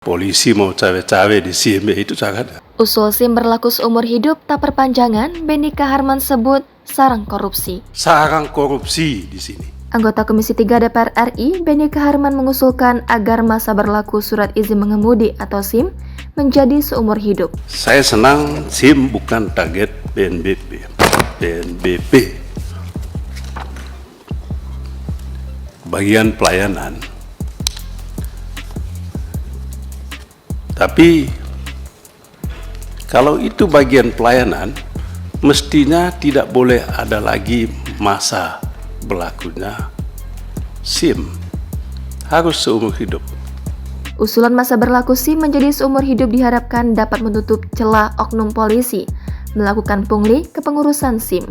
Polisi mau cawe-cawe di SIM itu sangat. Usul SIM berlaku seumur hidup tak perpanjangan, Benny Kaharman sebut sarang korupsi. Sarang korupsi di sini. Anggota Komisi 3 DPR RI, Benny Kaharman mengusulkan agar masa berlaku surat izin mengemudi atau SIM menjadi seumur hidup. Saya senang SIM bukan target BNPB. Bagian pelayanan. Tapi kalau itu bagian pelayanan, mestinya tidak boleh ada lagi masa berlakunya SIM. Harus seumur hidup. Usulan masa berlaku SIM menjadi seumur hidup diharapkan dapat menutup celah oknum polisi melakukan pungli kepengurusan SIM.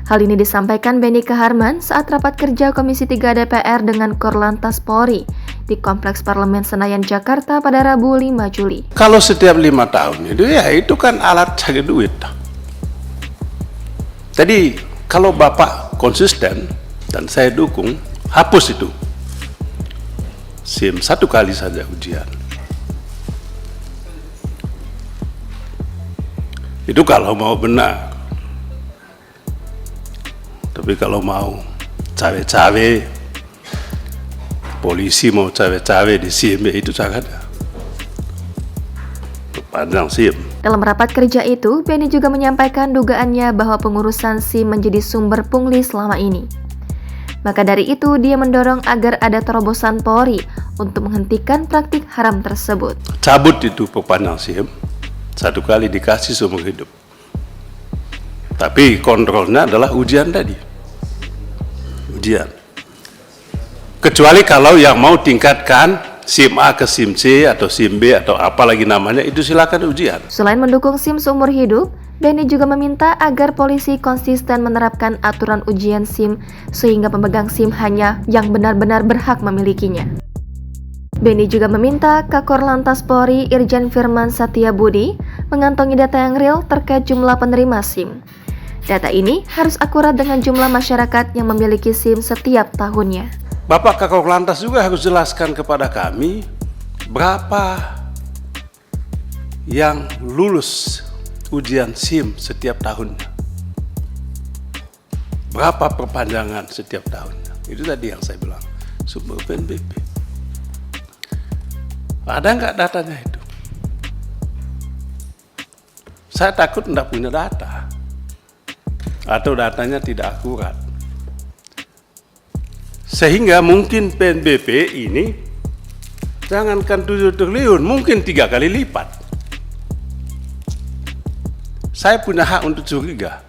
Hal ini disampaikan Benny Kaharman saat rapat kerja Komisi 3 DPR dengan Korlantas Polri di Kompleks Parlemen Senayan, Jakarta pada Rabu 5 Juli. Kalau setiap 5 tahun itu kan alat cari duit. Jadi kalau Bapak konsisten dan saya dukung, hapus itu SIM 1 kali saja ujian. Itu kalau mau benar. Tapi kalau mau cawe-cawe, polisi mau cawe-cawe di SIM itu sangat. Perpanjang SIM. Dalam rapat kerja itu, Benny juga menyampaikan dugaannya bahwa pengurusan SIM menjadi sumber pungli selama ini. Maka dari itu, dia mendorong agar ada terobosan Polri untuk menghentikan praktik haram tersebut. Cabut itu perpanjang SIM, 1 kali dikasih seumur hidup. Tapi kontrolnya adalah ujian tadi. Ujian. Kecuali kalau yang mau tingkatkan SIM A ke SIM C atau SIM B atau apa lagi namanya, itu silakan ujian. Selain mendukung SIM seumur hidup, Benny juga meminta agar polisi konsisten menerapkan aturan ujian SIM sehingga pemegang SIM hanya yang benar-benar berhak memilikinya. Benny juga meminta Kakor Lantas Polri Irjen Firman Setiabudi mengantongi data yang real terkait jumlah penerima SIM. Data ini harus akurat dengan jumlah masyarakat yang memiliki SIM setiap tahunnya. Bapak Kakor Lantas juga harus jelaskan kepada kami berapa yang lulus ujian SIM setiap tahunnya. Berapa perpanjangan setiap tahunnya. Itu tadi yang saya bilang, sumber PNBP. Ada nggak datanya itu? Saya takut tidak punya data. Atau datanya tidak akurat. Sehingga mungkin PNBP ini jangankan 7 triliun, mungkin 3 kali lipat. Saya punya hak untuk curiga.